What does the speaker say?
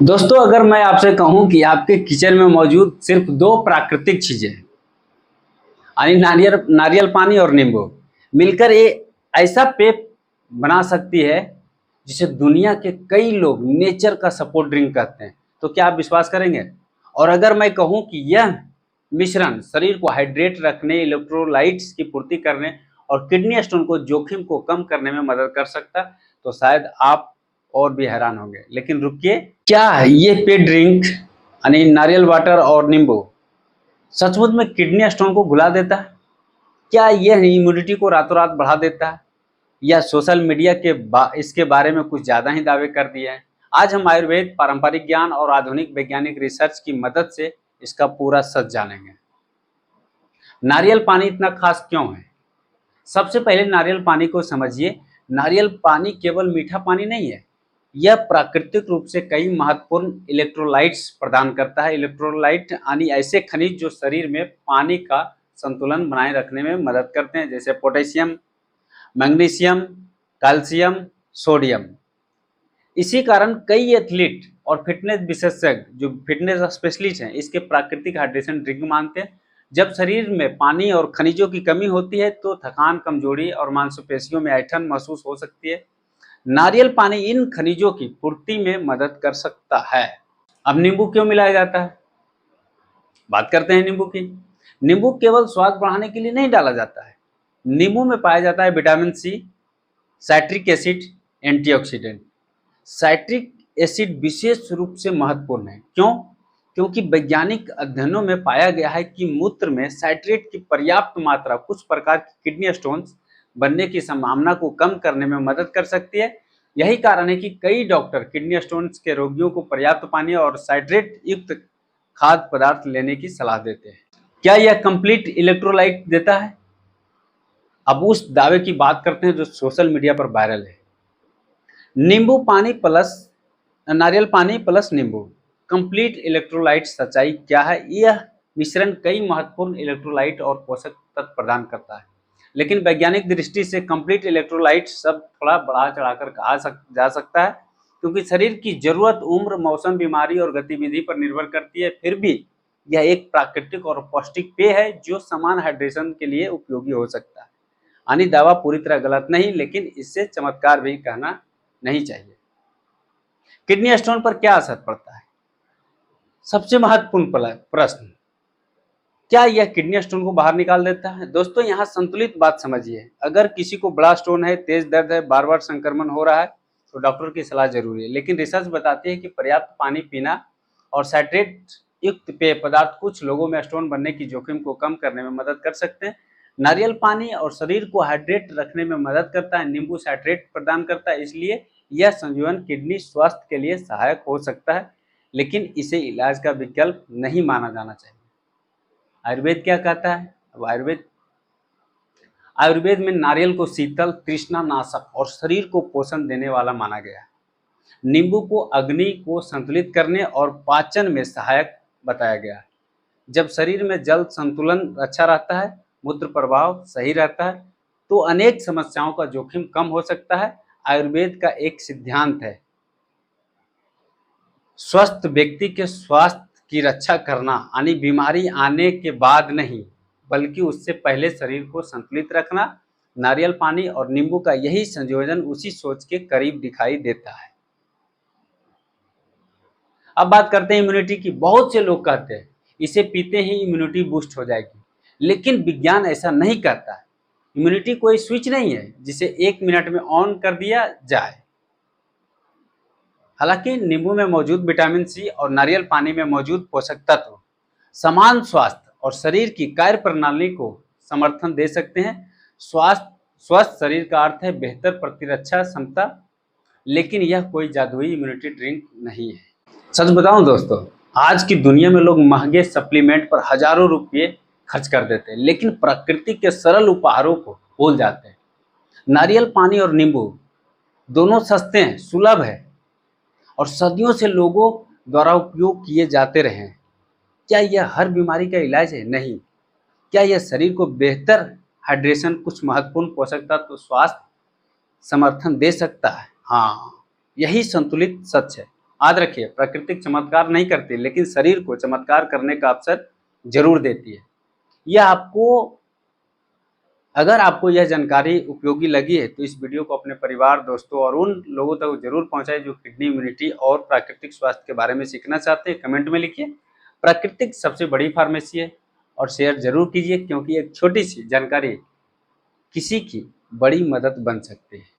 दोस्तों, अगर मैं आपसे कहूं कि आपके किचन में मौजूद सिर्फ दो प्राकृतिक चीजें यानी नारियल नारियल पानी और नींबू मिलकर ये ऐसा पेय बना सकती है जिसे दुनिया के कई लोग नेचर का सपोर्ट ड्रिंक कहते हैं, तो क्या आप विश्वास करेंगे? और अगर मैं कहूं कि यह मिश्रण शरीर को हाइड्रेट रखने, इलेक्ट्रोलाइट्स की पूर्ति करने और किडनी स्टोन को जोखिम को कम करने में मदद कर सकता, तो शायद आप और भी हैरान होंगे। लेकिन रुकिए, क्या ये पेय ड्रिंक यानी नारियल वाटर और नींबू सचमुच में किडनी स्टोन को घुला देता है? क्या यह इम्यूनिटी को रातों रात बढ़ा देता है, या सोशल मीडिया के इसके बारे में कुछ ज़्यादा ही दावे कर दिए हैं? आज हम आयुर्वेद, पारंपरिक ज्ञान और आधुनिक वैज्ञानिक रिसर्च की मदद से इसका पूरा सच जानेंगे। नारियल पानी इतना खास क्यों है? सबसे पहले नारियल पानी को समझिए। नारियल पानी केवल मीठा पानी नहीं है, यह प्राकृतिक रूप से कई महत्वपूर्ण इलेक्ट्रोलाइट्स प्रदान करता है। इलेक्ट्रोलाइट यानी ऐसे खनिज जो शरीर में पानी का संतुलन बनाए रखने में मदद करते हैं, जैसे पोटेशियम, मैग्नीशियम, कैल्शियम, सोडियम। इसी कारण कई एथलीट और फिटनेस विशेषज्ञ जो फिटनेस स्पेशलिस्ट हैं इसके प्राकृतिक हाइड्रेशन ड्रिंक मानते हैं। जब शरीर में पानी और खनिजों की कमी होती है तो थकान, कमजोरी और मांसपेशियों में ऐंठन महसूस हो सकती है। नारियल पानी इन खनिजों की पूर्ति में मदद कर सकता है। अब नींबू क्यों मिलाया जाता है? बात करते हैं नींबू की। नींबू केवल स्वाद बढ़ाने के लिए नहीं डाला जाता है। नींबू में पाया जाता है vitamin C, citric acid, antioxidant. Citric acid विशेष रूप से महत्वपूर्ण है। क्यों? क्योंकि वैज्ञानिक अध्ययनों में पाया गया है कि मूत्र में साइट्रेट की पर्याप्त मात्रा कुछ प्रकार की किडनी स्टोन्स बनने की संभावना को कम करने में मदद कर सकती है। यही कारण है कि कई डॉक्टर किडनी स्टोन्स के रोगियों को पर्याप्त पानी और साइट्रेट युक्त खाद्य पदार्थ लेने की सलाह देते हैं। क्या यह कंप्लीट इलेक्ट्रोलाइट देता है? अब उस दावे की बात करते हैं जो सोशल मीडिया पर वायरल है। नींबू पानी प्लस नारियल पानी प्लस नींबू कंप्लीट इलेक्ट्रोलाइट। सच्चाई क्या है? यह मिश्रण कई महत्वपूर्ण इलेक्ट्रोलाइट और पोषक तत्व प्रदान करता है, लेकिन वैज्ञानिक दृष्टि से कंप्लीट इलेक्ट्रोलाइट शब्द थोड़ा बढ़ा चढ़ाकर कहा जा सकता है, क्योंकि शरीर की जरूरत उम्र, मौसम, बीमारी और गतिविधि पर निर्भर करती है। फिर भी यह एक प्राकृतिक और पौष्टिक पेय है जो समान हाइड्रेशन के लिए उपयोगी हो सकता है। यानी दावा पूरी तरह गलत नहीं, लेकिन इससे चमत्कार भी कहना नहीं चाहिए। किडनी स्टोन पर क्या असर पड़ता है? सबसे महत्वपूर्ण प्रश्न, क्या यह किडनी स्टोन को बाहर निकाल देता है? दोस्तों, यहाँ संतुलित बात समझिए। अगर किसी को बड़ा स्टोन है, तेज दर्द है, बार बार संक्रमण हो रहा है, तो डॉक्टर की सलाह जरूरी है। लेकिन रिसर्च बताती है कि पर्याप्त पानी पीना और साइट्रेट युक्त पेय पदार्थ कुछ लोगों में स्टोन बनने की जोखिम को कम करने में मदद कर सकते हैं। नारियल पानी और शरीर को हाइड्रेट रखने में मदद करता है। नींबू साइट्रेट प्रदान करता है, इसलिए यह संयोजन किडनी स्वास्थ्य के लिए सहायक हो सकता है, लेकिन इसे इलाज का विकल्प नहीं माना जाना चाहिए। आयुर्वेद क्या कहता है? अब आयुर्वेद में नारियल को शीतल, तृष्णा नाशक और शरीर को पोषण देने वाला माना गया है। नींबू को अग्नि को संतुलित करने और पाचन में सहायक बताया गया है। जब शरीर में जल संतुलन अच्छा रहता है, मूत्र प्रवाह सही रहता है, तो अनेक समस्याओं का जोखिम कम हो सकता है। आयुर्वेद का एक सिद्धांत है, स्वस्थ व्यक्ति के स्वास्थ्य की रक्षा करना, यानी बीमारी आने के बाद नहीं बल्कि उससे पहले शरीर को संतुलित रखना। नारियल पानी और नींबू का यही संयोजन उसी सोच के करीब दिखाई देता है। अब बात करते हैं इम्यूनिटी की। बहुत से लोग कहते हैं इसे पीते ही इम्यूनिटी बूस्ट हो जाएगी, लेकिन विज्ञान ऐसा नहीं कहता है। इम्यूनिटी कोई स्विच नहीं है जिसे 1 मिनट में ऑन कर दिया जाए। हालांकि नींबू में मौजूद विटामिन सी और नारियल पानी में मौजूद पोषक तत्व समान स्वास्थ्य और शरीर की कार्य प्रणाली को समर्थन दे सकते हैं। स्वस्थ शरीर का अर्थ है बेहतर प्रतिरक्षा क्षमता, लेकिन यह कोई जादुई इम्यूनिटी ड्रिंक नहीं है। सच बताऊं दोस्तों, आज की दुनिया में लोग महंगे सप्लीमेंट पर हजारों रुपये खर्च कर देते हैं, लेकिन प्रकृति के सरल उपहारों को भूल जाते हैं। नारियल पानी और नींबू दोनों सस्ते हैं, सुलभ है और सदियों से लोगों द्वारा उपयोग किए जाते रहे हैं। क्या यह हर बीमारी का इलाज है? नहीं। क्या यह शरीर को बेहतर हाइड्रेशन, कुछ महत्वपूर्ण पोषक तत्व, स्वास्थ्य समर्थन दे सकता है? हाँ, यही संतुलित सच है। याद रखिए, प्राकृतिक चमत्कार नहीं करती, लेकिन शरीर को चमत्कार करने का अवसर जरूर देती है। यह आपको अगर आपको यह जानकारी उपयोगी लगी है तो इस वीडियो को अपने परिवार, दोस्तों और उन लोगों तक जरूर पहुंचाएं जो किडनी, इम्यूनिटी और प्राकृतिक स्वास्थ्य के बारे में सीखना चाहते हैं। कमेंट में लिखिए। प्राकृतिक सबसे बड़ी फार्मेसी है और शेयर जरूर कीजिए, क्योंकि एक छोटी सी जानकारी किसी की बड़ी मदद बन सकती है।